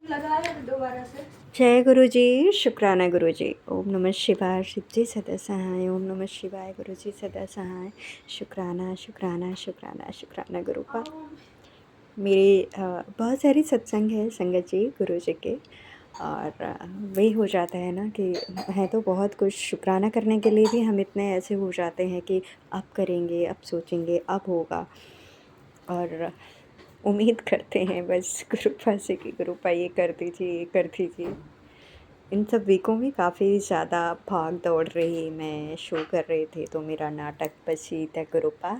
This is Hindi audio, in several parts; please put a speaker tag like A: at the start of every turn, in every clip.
A: लगाया दोबारा से।
B: जय गुरु जी, शुक्राना गुरु जी। ओम नमः शिवाय, शिव जी सदा सहाय। ओम नमः शिवाय, गुरु जी सदा सहाय। शुक्राना शुक्राना शुक्राना शुक्राना गुरु का। मेरे बहुत सारी सत्संग है संगत जी गुरु जी के, और वही हो जाता है ना कि है तो बहुत कुछ शुक्राना करने के लिए भी हम इतने ऐसे हो जाते हैं कि अब करेंगे, अब सोचेंगे, अब होगा, और उम्मीद करते हैं बस कृपा से कि कृपा ये कर दीजिए, ये कर दीजिए। इन सब वीकों में काफ़ी ज़्यादा भाग दौड़ रही, मैं शो कर रहे थे तो मेरा नाटक बसी तक रुपा।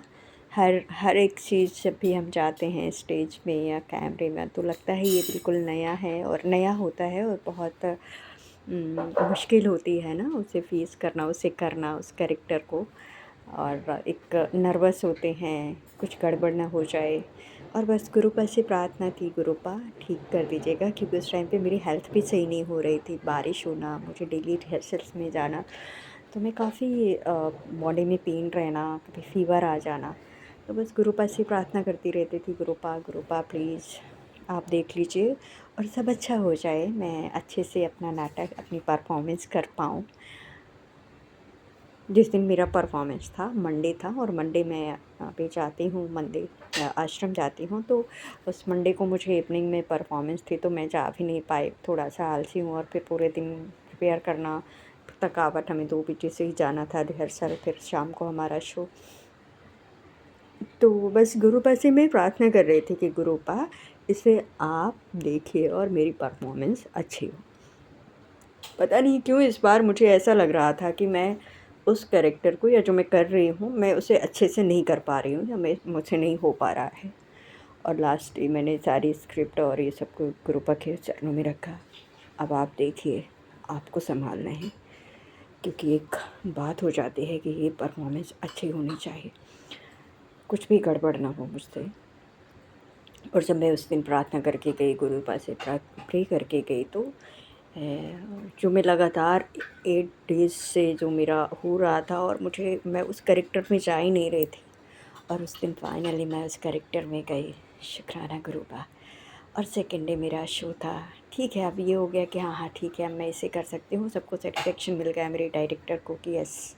B: हर एक चीज़ जब भी हम जाते हैं स्टेज में या कैमरे में तो लगता है ये बिल्कुल नया है, और नया होता है और बहुत मुश्किल होती है ना उसे फेस करना, उसे करना, उस कैरेक्टर को। और एक नर्वस होते हैं कुछ गड़बड़ ना हो जाए, और बस गुरुपा से प्रार्थना थी, गुरुपा ठीक कर दीजिएगा, क्योंकि उस टाइम पे मेरी हेल्थ भी सही नहीं हो रही थी, बारिश होना, मुझे डेली रिहर्सल्स में जाना, तो मैं काफ़ी बॉडी में पेन रहना, कभी फीवर आ जाना, तो बस गुरुपा से प्रार्थना करती रहती थी, गुरुपा गुरुपा प्लीज़ आप देख लीजिए और सब अच्छा हो जाए, मैं अच्छे से अपना नाटक, अपनी परफॉर्मेंस कर पाऊँ। जिस दिन मेरा परफॉर्मेंस था मंडे था, और मंडे मैं पे जाती हूँ, मंदिर आश्रम जाती हूँ, तो उस मंडे को मुझे इवनिंग में परफॉर्मेंस थी तो मैं जा भी नहीं पाई, थोड़ा सा आलसी हूँ, और फिर पूरे दिन प्रिपेयर करना, थकावट, हमें 2 बजे से ही जाना था रिहर्सल, फिर शाम को हमारा शो। तो बस गुरुपा से मैं प्रार्थना कर रही थी कि गुरुपा इसे आप देखिए और मेरी परफॉर्मेंस अच्छी हो। पता नहीं क्यों इस बार मुझे ऐसा लग रहा था कि मैं उस कैरेक्टर को, या जो मैं कर रही हूँ, मैं उसे अच्छे से नहीं कर पा रही हूँ, या मैं मुझसे नहीं हो पा रहा है। और लास्ट डे मैंने सारी स्क्रिप्ट और ये सब को गुरुपा के चरणों में रखा। अब आप देखिए, आपको संभालना है, क्योंकि एक बात हो जाती है कि ये परफॉर्मेंस अच्छी होनी चाहिए, कुछ भी गड़बड़ ना हो मुझसे। और जब मैं उस दिन प्रार्थना करके गई, गुरुपा से प्रे करके गई, तो जो मैं लगातार 8 डेज़ से जो मेरा हो रहा था, और मैं उस कैरेक्टर में जा ही नहीं रही थी, और उस दिन फाइनली मैं उस कैरेक्टर में गई, शुक्राना गुरुपा। और सेकंड डे मेरा शो था। ठीक है, अब ये हो गया कि हाँ हाँ ठीक है, अब मैं इसे कर सकती हूँ, सबको सेटिस्फेक्शन मिल गया मेरे डायरेक्टर को कि yes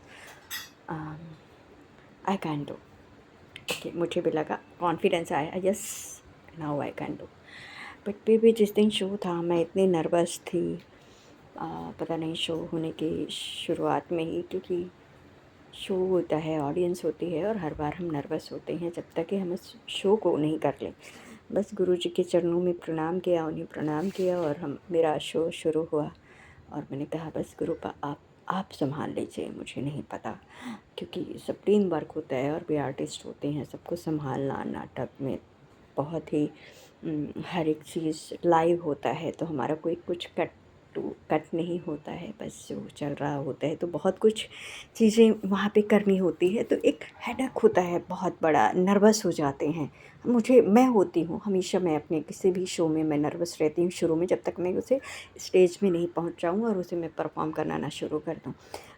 B: I can do. Okay, मुझे भी लगा, कॉन्फिडेंस आया, yes now I can do. But फिर भी जिस दिन शो था मैं इतनी नर्वस थी, पता नहीं शो होने की शुरुआत में ही, क्योंकि शो होता है, ऑडियंस होती है, और हर बार हम नर्वस होते हैं जब तक कि हम उस शो को नहीं कर लें। बस गुरु जी के चरणों में प्रणाम किया, उन्हें प्रणाम किया, और मेरा शो शुरू हुआ, और मैंने कहा बस गुरुपा आप संभाल लीजिए, मुझे नहीं पता, क्योंकि सब टीम वर्क होता है, और भी आर्टिस्ट होते हैं, सबको संभालना नाटक में बहुत ही हर एक चीज़ लाइव होता है, तो हमारा कोई कुछ कट नहीं होता है, बस जो चल रहा होता है, तो बहुत कुछ चीज़ें वहाँ पे करनी होती है, तो एक हेडेक होता है बहुत बड़ा, नर्वस हो जाते हैं। मैं होती हूँ हमेशा, मैं अपने किसी भी शो में मैं नर्वस रहती हूँ शुरू में, जब तक मैं उसे स्टेज में नहीं पहुँच जाऊँ और उसे मैं परफॉर्म करना ना शुरू कर दूँ।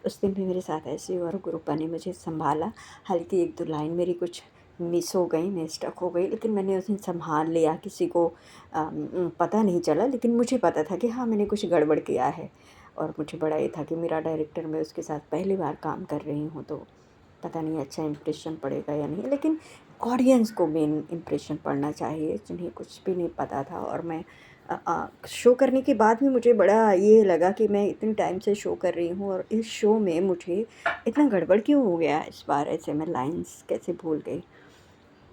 B: उस दिन भी मेरे साथ ऐसे हुआ, और गुरुपा ने मुझे संभाला, हल्की 1-2 लाइन मेरी कुछ मिस हो गई, मैं स्टक हो गई, लेकिन मैंने उस दिन संभाल लिया, किसी को पता नहीं चला, लेकिन मुझे पता था कि हाँ मैंने कुछ गड़बड़ किया है, और मुझे बड़ा ये था कि मेरा डायरेक्टर, मैं उसके साथ पहली बार काम कर रही हूँ, तो पता नहीं अच्छा इम्प्रेशन पड़ेगा या नहीं, लेकिन ऑडियंस को मेन इम्प्रेशन पड़ना चाहिए, जिन्हें कुछ भी नहीं पता था। और मैं शो करने के बाद भी मुझे बड़ा ये लगा कि मैं इतने टाइम से शो कर रही हूँ, और इस शो में मुझे इतना गड़बड़ क्यों हो गया इस बार, ऐसे मैं लाइन्स कैसे भूल गई,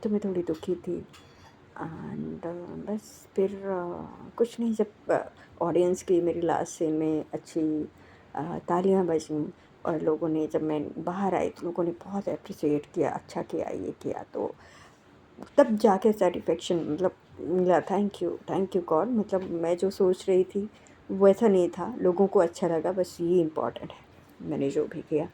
B: तो मैं थोड़ी दुखी थी। एंड बस फिर कुछ नहीं, जब ऑडियंस की मेरी लास्ट सीन में अच्छी तालियां बजीं, और लोगों ने, जब मैं बाहर आई तो लोगों ने बहुत अप्रिसिएट किया, अच्छा किया, ये किया, तो तब जाके सेटिस्फेक्शन मतलब मिला। थैंक यू गॉड, मतलब मैं जो सोच रही थी वैसा नहीं था, लोगों को अच्छा लगा, बस ये इम्पॉर्टेंट है, मैंने जो भी किया।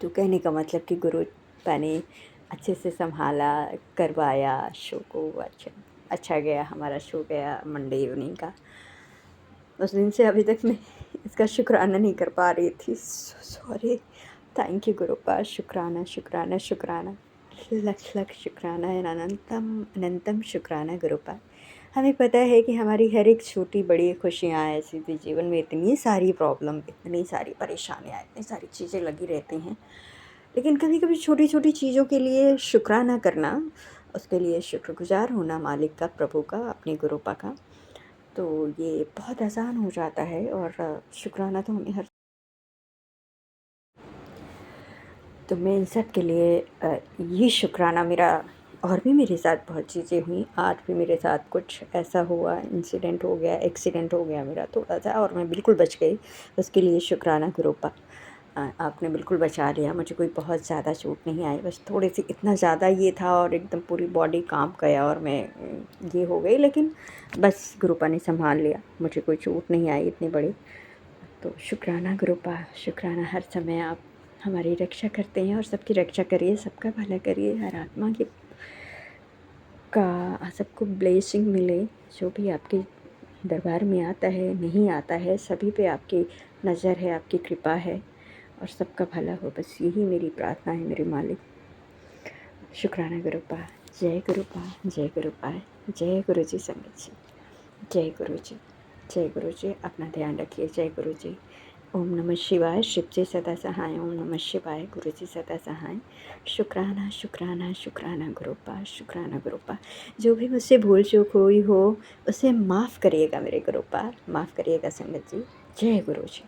B: तो कहने का मतलब कि गुरु ने अच्छे से संभाला, करवाया शो को, अच्छा गया, हमारा शो गया मंडे इवनिंग का। उस दिन से अभी तक मैं इसका शुक्राना नहीं कर पा रही थी, सॉरी। थैंक यू गुरुपा, शुक्राना शुक्राना शुक्राना, लख लख शुक्राना, अनंतम अनंतम शुक्राना गुरुपा। हमें पता है कि हमारी हर एक छोटी बड़ी खुशियाँ ऐसी थी जीवन में, इतनी सारी प्रॉब्लम, इतनी सारी परेशानियाँ, इतनी सारी चीज़ें लगी रहती हैं, लेकिन कभी कभी छोटी छोटी चीज़ों के लिए शुक्राना करना, उसके लिए शुक्रगुजार होना मालिक का, प्रभु का, अपने गुरुपा का, तो ये बहुत आसान हो जाता है। और शुक्राना तो हमें हर, तो मैं इन सब के लिए ये शुक्राना मेरा, और भी मेरे साथ बहुत चीज़ें हुई, आज भी मेरे साथ कुछ ऐसा हुआ, इंसिडेंट हो गया, एक्सीडेंट हो गया मेरा थोड़ा सा, और मैं बिल्कुल बच गई, उसके लिए शुक्राना गुरुपा। आपने बिल्कुल बचा लिया, मुझे कोई बहुत ज़्यादा चोट नहीं आई, बस थोड़ी सी, इतना ज़्यादा ये था और एकदम पूरी बॉडी काँप गया और मैं ये हो गई, लेकिन बस गुरुपा ने संभाल लिया, मुझे कोई चोट नहीं आई इतनी बड़ी। तो शुक्राना गुरुपा, शुक्राना, हर समय आप हमारी रक्षा करते हैं और सबकी रक्षा करिए, सबका भला करिए, हर आत्मा की का सबको ब्लेसिंग मिले, जो भी आपके दरबार में आता है, नहीं आता है, सभी पे आपकी नज़र है, आपकी कृपा है, और सबका भला हो, बस यही मेरी प्रार्थना है मेरे मालिक। शुक्राना गुरुपा, जय गुरुपा, जय गुरुपा, जय गुरु जी संगत जी, जय गुरु जी, जय गुरु जी, अपना ध्यान रखिए, जय गुरु जी। ओम नमः शिवाय, शिव जी सदा सहाय, ओम नमः शिवाय, गुरु जी सदा सहाय। शुक्राना शुक्राना शुक्राना गुरुपा, शुक्राना गुरुपा। जो भी मुझसे भूल चूक हुई हो उसे माफ़ करिएगा मेरे गुरुपा, माफ़ करिएगा संगत जी। जय गुरु जी।